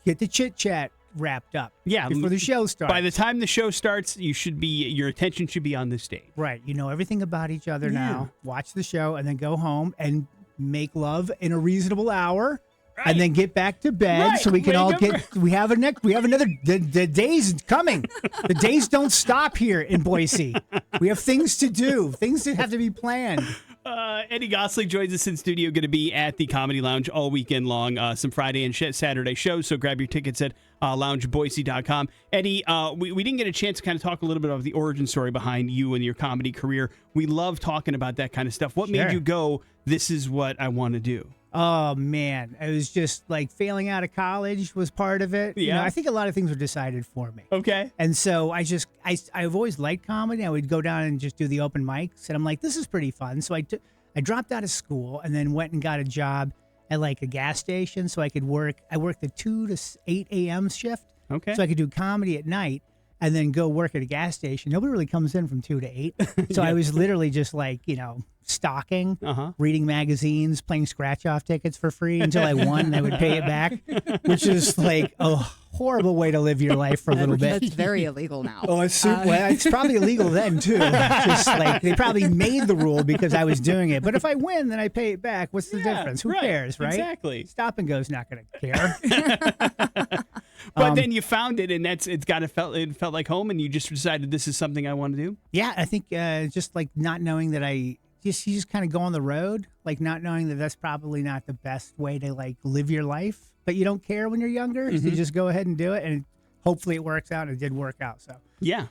get the chit chat wrapped up. Yeah, before the show starts. By the time the show starts, your attention should be on the stage. right, you know everything about each other now. Watch the show and then go home and make love in a reasonable hour. And then get back to bed Right. so we can all Wake up get. We have another. The day's coming. The days don't stop here in Boise. We have things to do. Things that have to be planned. Eddie Gossling joins us in studio, going to be at the Comedy Lounge all weekend long. Some Friday and Saturday shows, so grab your tickets at loungeboise.com. Eddie, we didn't get a chance to kind of talk a little bit about the origin story behind you and your comedy career. We love talking about that kind of stuff. What made Sure. you go, this is what I want to do? Oh man, it was just like failing out of college was part of it. You Yeah. know, I think a lot of things were decided for me. Okay. And so I've always liked comedy. I would go down and just do the open mics, and I'm like, this is pretty fun. So I dropped out of school and then went and got a job at like a gas station so I could work. I worked the 2 to 8 a.m. shift. Okay. So I could do comedy at night and then go work at a gas station. Nobody really comes in from 2 to 8. So I was literally just like, stalking, reading magazines, playing scratch-off tickets for free until I won and I would pay it back, which is like a horrible way to live your life for a little bit. That's very illegal now. Oh, it's probably illegal then too. Just like they probably made the rule because I was doing it. But if I win, then I pay it back. What's the difference? Who right, cares, right? exactly. Stop and Go's not going to care. But then you found it, and it felt like home, and you just decided this is something I want to do. Yeah, I think just like not knowing that you just kind of go on the road, like not knowing that that's probably not the best way to like live your life. But you don't care when you're younger, so you just go ahead and do it, and hopefully it works out. And it did work out. So Yeah.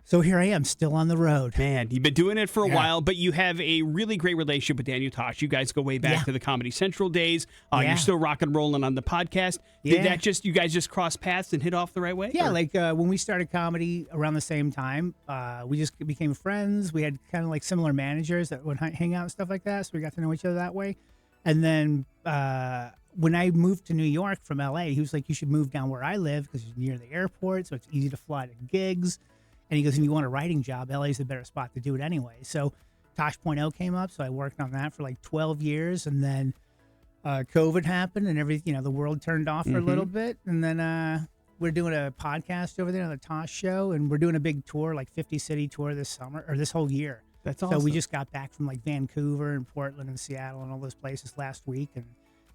So here I am, still on the road. Man, you've been doing it for a while, but you have a really great relationship with Daniel Tosh. You guys go way back to the Comedy Central days. You're still rock and rolling on the podcast. Did that you guys just cross paths and hit off the right way? Yeah, like when we started comedy around the same time, we just became friends. We had kind of like similar managers that would hang out and stuff like that, so we got to know each other that way. And then when I moved to New York from LA, he was like, you should move down where I live because it's near the airport, so it's easy to fly to gigs. And he goes, if you want a writing job, LA's a better spot to do it anyway. So Tosh.0 came up, so I worked on that for like 12 years. And then COVID happened and the world turned off for a little bit. And then we're doing a podcast over there on the Tosh Show. And we're doing a big tour, like 50-city tour this summer, or this whole year. That's awesome. So we just got back from like Vancouver and Portland and Seattle and all those places last week. And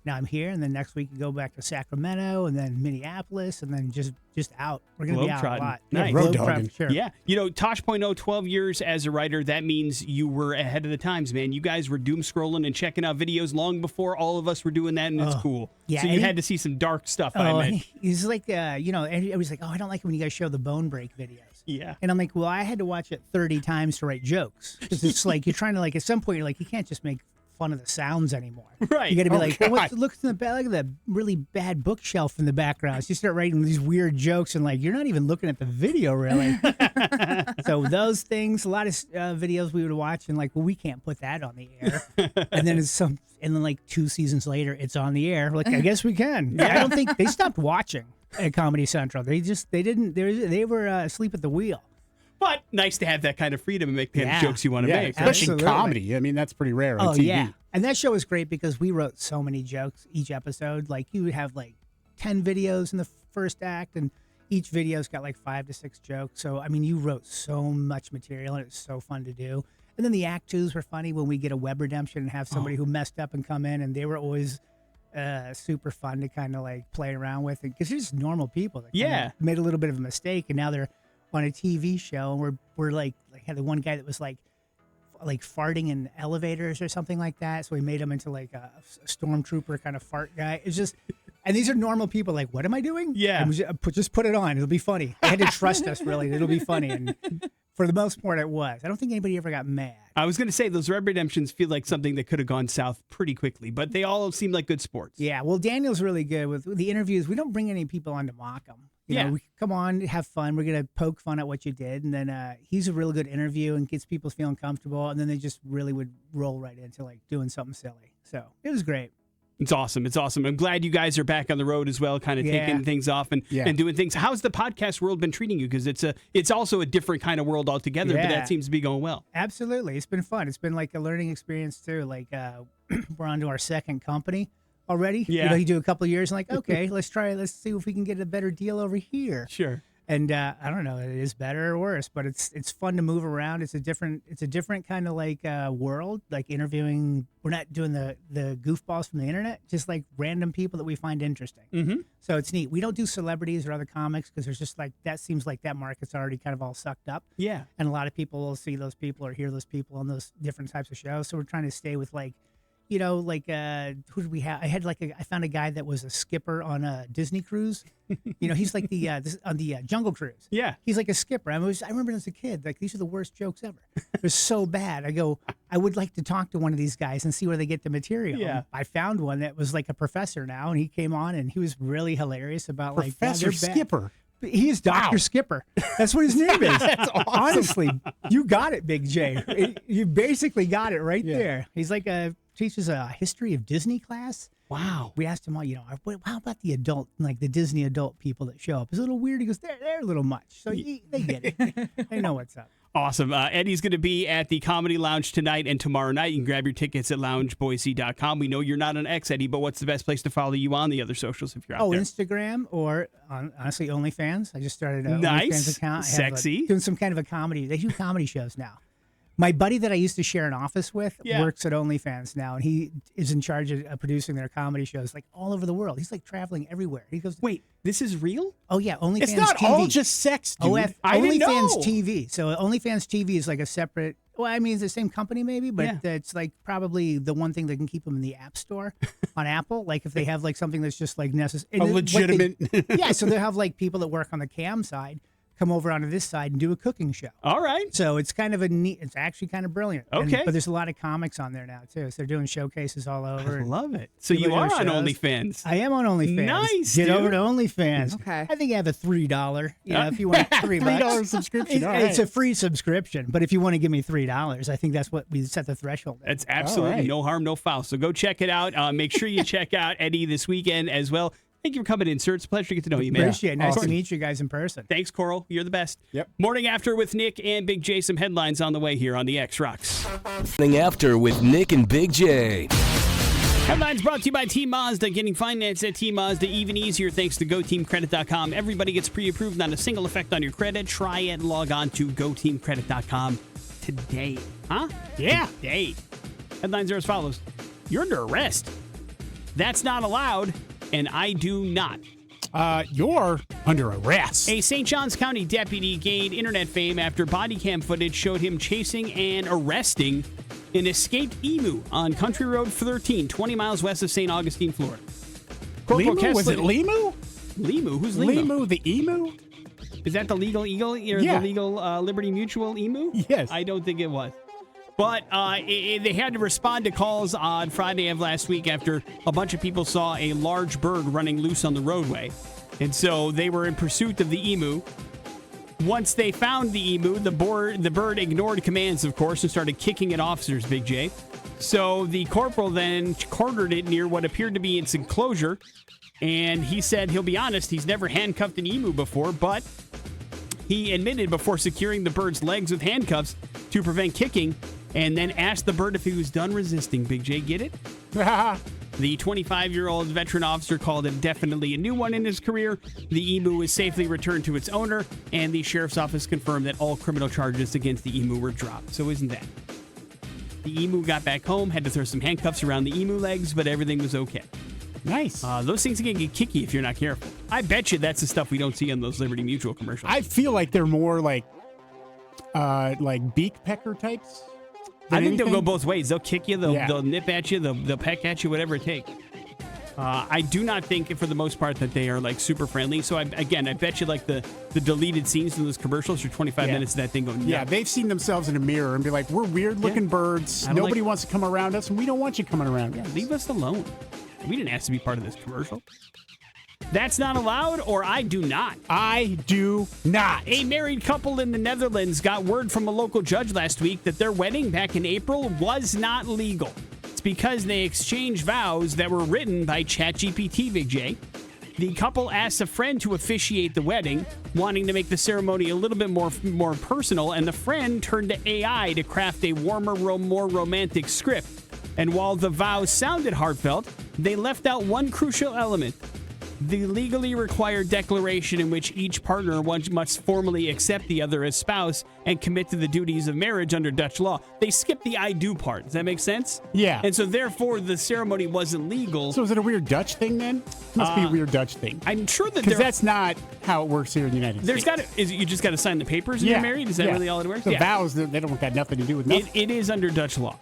now I'm here, and then next week we go back to Sacramento, and then Minneapolis, and then just out. We're going to be out a lot. Nice. Road dogging. Sure. Yeah. Tosh.0, 12 years as a writer, that means you were ahead of the times, man. You guys were doom scrolling and checking out videos long before all of us were doing that, and it's cool. Yeah, so you had to see some dark stuff, I imagine. He's like, everybody's like, I don't like it when you guys show the bone break videos. Yeah. And I'm like, well, I had to watch it 30 times to write jokes. Because it's like, you're trying to, like, at some point, you're like, you can't just make fun of the sounds anymore. Right. You got to be like, look in the back, look at that really bad bookshelf in the background. So you start writing these weird jokes, and like, you're not even looking at the video really. So those things, a lot of videos we would watch, and like, well, we can't put that on the air. And then and then like 2 seasons later, it's on the air. Like, I guess we can. I don't think they stopped watching at Comedy Central. They were asleep at the wheel. But nice to have that kind of freedom and make the kind of jokes you want to make. Especially Absolutely. comedy. I mean, that's pretty rare on TV. Yeah. And that show was great because we wrote so many jokes each episode. Like, you would have like 10 videos in the first act, and each video's got like 5 to 6 jokes. So, I mean, you wrote so much material, and it's so fun to do. And then the act twos were funny when we get a web redemption and have somebody who messed up and come in, and they were always super fun to kind of like play around with. Because they're just normal people that kinda made a little bit of a mistake, and now they're on a TV show, and we're like had the one guy that was like farting in elevators or something like that. So we made him into like a stormtrooper kind of fart guy. It's just, and these are normal people. Like, what am I doing? Yeah. And just put it on. It'll be funny. They had to trust us really. It'll be funny. And for the most part, it was. I don't think anybody ever got mad. I was going to say, those Red Redemptions feel like something that could have gone south pretty quickly, but they all seem like good sports. Yeah. Well, Daniel's really good with the interviews. We don't bring any people on to mock them. You know, we come on, have fun. We're going to poke fun at what you did. And then he's a really good interview and gets people feeling comfortable. And then they just really would roll right into like doing something silly. So it was great. It's awesome. It's awesome. I'm glad you guys are back on the road as well, kind of taking things off and doing things. How's the podcast world been treating you? Because it's also a different kind of world altogether, but that seems to be going well. Absolutely. It's been fun. It's been like a learning experience too. Like we're on to our second company already. Yeah. You know, you do a couple of years and like, okay, let's try it. Let's see if we can get a better deal over here. Sure. And I don't know, it is better or worse, but it's fun to move around. It's a different kind of like world, like interviewing. We're not doing the goofballs from the internet, just like random people that we find interesting. Mm-hmm. So it's neat. We don't do celebrities or other comics because there's just like, that seems like that market's already kind of all sucked up. Yeah. And a lot of people will see those people or hear those people on those different types of shows. So we're trying to stay with like, you know, like who did we have? I found a guy that was a skipper on a Disney cruise. You know, he's like on the Jungle Cruise. Yeah, he's like a skipper. I remember as a kid, like these are the worst jokes ever. They're so bad. I go, I would like to talk to one of these guys and see where they get the material. Yeah, and I found one that was like a professor now, and he came on and he was really hilarious about Professor Skipper. He is Dr. Skipper. That's what his name is. That's awesome. Honestly, you got it, Big J. You basically got it right there. He's like teaches a history of Disney class. Wow. We asked him, you know, how about the adult, like the Disney adult people that show up? It's a little weird. He goes, they're a little much. So they get it. They know what's up. Awesome. Eddie's going to be at the Comedy Lounge tonight and tomorrow night. You can grab your tickets at loungeboise.com. We know you're not an ex, Eddie, but what's the best place to follow you on the other socials if you're out there? Instagram or honestly OnlyFans. I just started an nice. OnlyFans account. Sexy. Doing some kind of a comedy. They do comedy shows now. My buddy that I used to share an office with works at OnlyFans now, and he is in charge of producing their comedy shows like all over the world. He's like traveling everywhere. He goes, wait, this is real? Oh yeah, OnlyFans. It's not TV. all just sex, dude. I didn't know. OnlyFans TV. So OnlyFans TV is like a separate. Well, I mean, it's the same company maybe, but it's like probably the one thing that can keep them in the App Store on Apple. Like if they have like something that's just like necessary, a legitimate. So they have like people that work on the cam side. come over onto this side and do a cooking show. All right. So it's kind of a neat. It's actually kind of brilliant. Okay. But there's a lot of comics on there now too. So they're doing showcases all over. I love it. So you people are doing on shows. OnlyFans. I am on OnlyFans. Nice, Get dude. over to OnlyFans. Okay. I think I have a $3. If you want $3, $3 subscription. It's, All it's right. a free subscription. But if you want to give me $3, I think that's what we set the threshold at. That's absolutely right. no harm, no foul. So go check it out. Make sure you check out Eddie this weekend as well. Thank you for coming in, sir. It's a pleasure to get to know you, man. Appreciate it. Nice Awesome. to meet you guys in person. Thanks, Coral. You're the best. Yep. Morning After with Nick and Big J. Some headlines on the way here on the X Rocks. Morning After with Nick and Big J. Headlines brought to you by Team Mazda. Getting finance at Team Mazda even easier thanks to GoTeamCredit.com. Everybody gets pre-approved, not a single effect on your credit. Try it. Log on to GoTeamCredit.com today. Huh? Yeah. Today. Headlines are as follows. You're under arrest. That's not allowed, and I do not. You're under arrest. A St. Johns County deputy gained internet fame after body cam footage showed him chasing and arresting an escaped emu on Country Road 13, 20 miles west of St. Augustine, Florida. Corporal Limu? Was Kessler- it Limu? Limu? Who's Limu? Limu the emu? Is that the legal eagle or Yeah. the legal Liberty Mutual emu? Yes. I don't think it was. But they had to respond to calls on Friday of last week after a bunch of people saw a large bird running loose on the roadway. And so they were in pursuit of the emu. Once they found the emu, the bird ignored commands, of course, and started kicking at officers, Big J. So the corporal then cornered it near what appeared to be its enclosure. And he said he'll be honest, he's never handcuffed an emu before, but he admitted before securing the bird's legs with handcuffs to prevent kicking, and then asked the bird if he was done resisting. Big J, get it? The 25-year-old veteran officer called it definitely a new one in his career. The emu was safely returned to its owner, and the sheriff's office confirmed that all criminal charges against the emu were dropped. So isn't that? The emu got back home, had to throw some handcuffs around the emu legs, but everything was okay. Nice. Those things can get kicky if you're not careful. I bet you that's the stuff we don't see on those Liberty Mutual commercials. I feel like they're more like beak pecker types. I think they'll go anything? both ways. They'll kick you, they'll Yeah. nip at you, they'll peck at you, whatever it takes. I do not think, for the most part, that they are like super friendly. So I bet you like the deleted scenes in those commercials are 25 Yeah. minutes of that thing going. Yeah, nuts. they've seen themselves in a mirror and be like, we're weird-looking birds. I don't Nobody like- wants to come around us, and we don't want you coming around us. Leave us alone. We didn't ask to be part of this commercial. That's not allowed, or I do not. I do not. A married couple in the Netherlands got word from a local judge last week that their wedding back in April was not legal. It's because they exchanged vows that were written by ChatGPT, Big J. The couple asked a friend to officiate the wedding, wanting to make the ceremony a little bit more personal, and the friend turned to AI to craft a warmer, more romantic script. And while the vows sounded heartfelt, they left out one crucial element: the legally required declaration in which each partner must formally accept the other as spouse and commit to the duties of marriage under Dutch law. They skipped the I do part. Does that make sense? Yeah. And so therefore the ceremony wasn't legal. So is it a weird Dutch thing then? Must be a weird Dutch thing. I'm sure that Because that's not how it works here in the United there's States. got to, you just got to sign the papers and you're married? Is that really all it works? The vows, they don't got nothing to do with nothing. It is under Dutch law.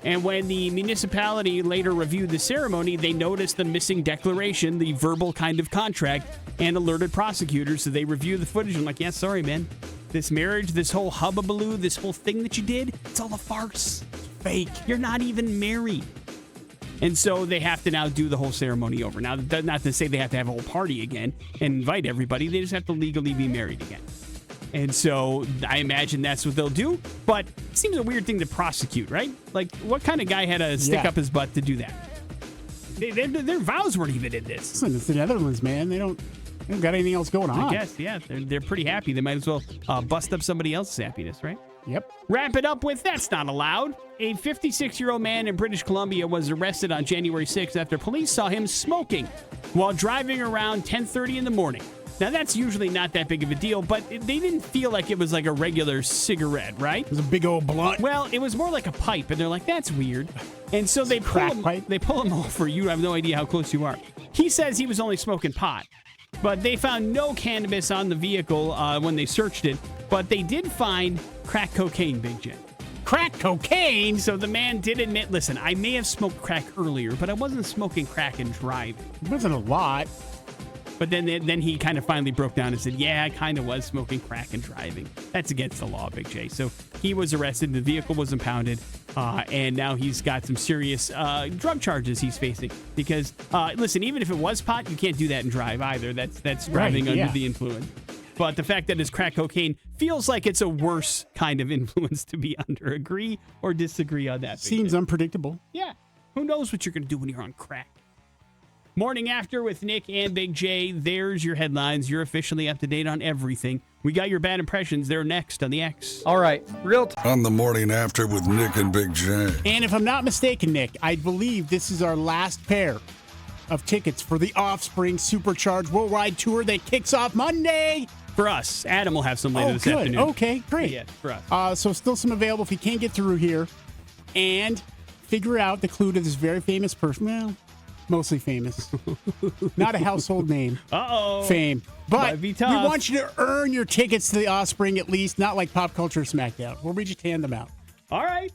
And when the municipality later reviewed the ceremony, they noticed the missing declaration, the verbal kind of contract, and alerted prosecutors. So they reviewed the footage and like, yeah, sorry, man. This marriage, this whole hubbubaloo, this whole thing that you did, it's all a farce. It's fake. You're not even married. And so they have to now do the whole ceremony over. Now, that's not to say they have to have a whole party again and invite everybody. They just have to legally be married again. And so I imagine that's what they'll do. But it seems a weird thing to prosecute, right? Like, what kind of guy had to stick up his butt to do that? Their vows weren't even in this. Listen, it's the Netherlands, man. They don't got anything else going on. I guess, yeah. They're pretty happy. They might as well bust up somebody else's happiness, right? Yep. Wrap it up with that's not allowed. A 56-year-old man in British Columbia was arrested on January 6th after police saw him smoking while driving around 10:30 in the morning. Now, that's usually not that big of a deal, but they didn't feel like it was like a regular cigarette, right? It was a big old blunt. Well, it was more like a pipe, and they're like, that's weird. And so they pull him over. You have no idea how close you are. He says he was only smoking pot, but they found no cannabis on the vehicle when they searched it, but they did find crack cocaine, Big J. Crack cocaine? So the man did admit, listen, I may have smoked crack earlier, but I wasn't smoking crack and driving. It wasn't a lot. But then he kind of finally broke down and said, yeah, I kind of was smoking crack and driving. That's against the law, Big J. So he was arrested. The vehicle was impounded. And now he's got some serious drug charges he's facing. Because, listen, even if it was pot, you can't do that and drive either. That's driving under the influence. But the fact that it's crack cocaine feels like it's a worse kind of influence to be under. Agree or disagree on that? Seems unpredictable. Yeah. Who knows what you're going to do when you're on crack? Morning After with Nick and Big J. There's your headlines. You're officially up to date on everything. We got your bad impressions. They're next on the X. All right. On the Morning After with Nick and Big J. And if I'm not mistaken, Nick, I believe this is our last pair of tickets for the Offspring Supercharged Worldwide Tour that kicks off Monday. For us. Adam will have some later this good. afternoon. Okay, great. Yeah, for us. So still some available if you can't get through here. And figure out the clue to this very famous person. Well, mostly famous. Not a household name. Uh-oh. Fame. But Might be we tough. want you to earn your tickets to the Offspring at least, not like Pop Culture Smackdown, where we just hand them out. All right.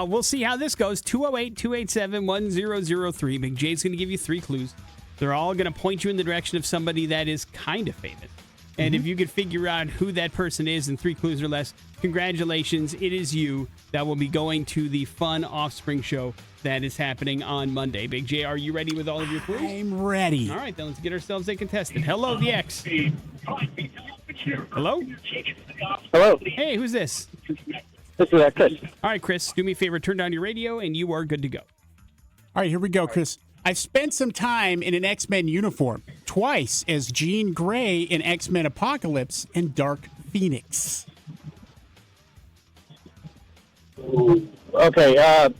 We'll see how this goes. 208-287-1003. Big J's going to give you 3 clues. They're all going to point you in the direction of somebody that is kind of famous. And if you could figure out who that person is in 3 clues or less, congratulations. It is you that will be going to the fun Offspring show that is happening on Monday. Big J, are you ready with all of your clues? I'm ready. All right, then let's get ourselves a contestant. Hello, the X. Hello? Hello. Hey, who's this? This is Chris. All right, Chris, do me a favor. Turn down your radio, and you are good to go. All right, here we go, Chris. I've spent some time in an X-Men uniform, twice as Jean Grey in X-Men Apocalypse and Dark Phoenix. Okay.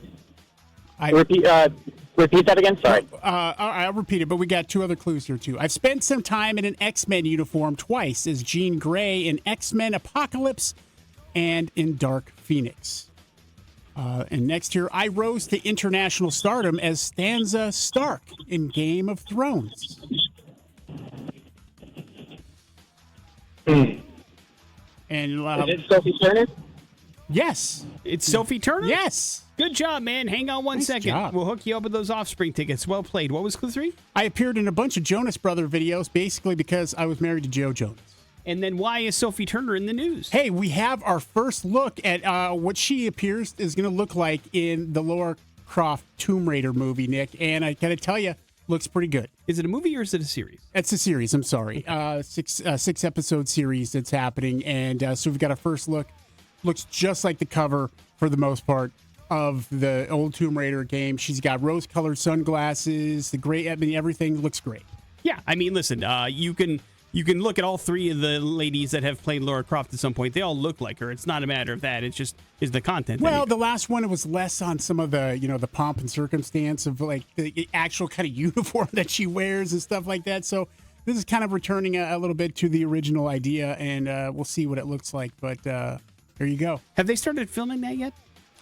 Repeat that again. Sorry. I'll repeat it, but we got 2 other clues here, too. I've spent some time in an X-Men uniform twice as Jean Grey in X-Men Apocalypse and in Dark Phoenix. And next here, I rose to international stardom as Sansa Stark in Game of Thrones. And Is it Sophie Turner? Yes. It's Sophie Turner? Yes. Good job, man. Hang on one Nice second. job. We'll hook you up with those Offspring tickets. Well played. What was clue 3? I appeared in a bunch of Jonas Brother videos, basically because I was married to Joe Jonas. And then why is Sophie Turner in the news? Hey, we have our first look at what she appears is going to look like in the Lara Croft Tomb Raider movie, Nick. And I got to tell you, looks pretty good. Is it a movie or is it a series? It's a series. I'm sorry, 6 episode series that's happening, and so we've got a first look. Looks just like the cover for the most part of the old Tomb Raider game. She's got rose-colored sunglasses. Everything looks great. Yeah, I mean, listen, you can look at all 3 of the ladies that have played Lara Croft at some point. They all look like her. It's not a matter of that. It's just is the content. Well, the last one, it was less on some of the, the pomp and circumstance of like the actual kind of uniform that she wears and stuff like that. So this is kind of returning a little bit to the original idea, and we'll see what it looks like. But there you go. Have they started filming that yet?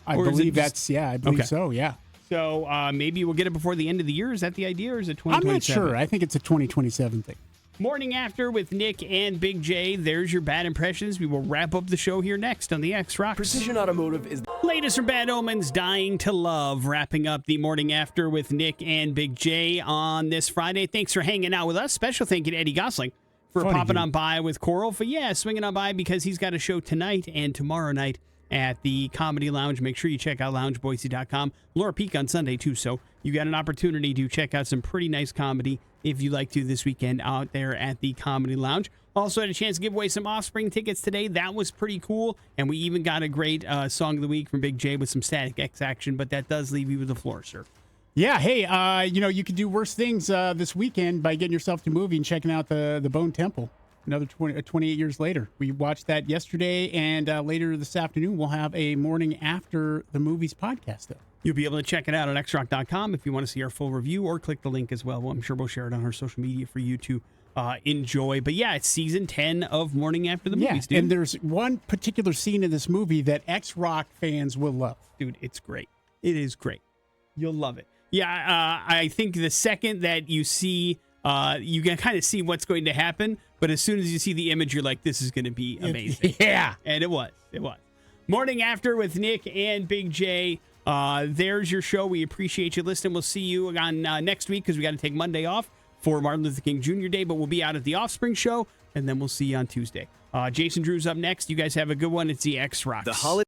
I Or is believe it just- I believe Okay. so, yeah. So maybe we'll get it before the end of the year. Is that the idea, or is it 2027? I'm not sure. I think it's a 2027 thing. Morning After with Nick and Big J. There's your bad impressions. We will wrap up the show here next on the X Rocks. Precision Automotive is Latest from Bad Omens, Dying to Love. Wrapping up the Morning After with Nick and Big J on this Friday. Thanks for hanging out with us. Special thank you to Eddie Gossling for Funny popping dude. on by with Coral. Swinging on by because he's got a show tonight and tomorrow night at the Comedy Lounge. Make sure you check out loungeboise.com. Laura Peak on Sunday, too. So you got an opportunity to check out some pretty nice comedy if you like to this weekend out there at the Comedy Lounge. Also had a chance to give away some Offspring tickets today. That was pretty cool. And we even got a great Song of the Week from Big J with some Static X action. But that does leave you with the floor, sir. Yeah, hey, you could do worse things this weekend by getting yourself to a movie and checking out the Bone Temple. Another 28 years later. We watched that yesterday, and later this afternoon we'll have a Morning After the Movies podcast up. You'll be able to check it out on xrock.com if you want to see our full review, or click the link as well. I'm sure we'll share it on our social media for you to enjoy. But yeah, it's season 10 of Morning After the Movies, dude. And there's one particular scene in this movie that X-Rock fans will love. Dude, it's great. It is great. You'll love it. Yeah, I think the second that you see, you can kind of see what's going to happen, but as soon as you see the image, you're like, this is going to be amazing. Yeah. And it was. It was. Morning After with Nick and Big J. There's your show. We appreciate you listening. We'll see you on next week because we got to take Monday off for Martin Luther King Jr. Day, but we'll be out at the Offspring show, and then we'll see you on Tuesday. Jason Drew's up next. You guys have a good one. It's the X Rocks. The holiday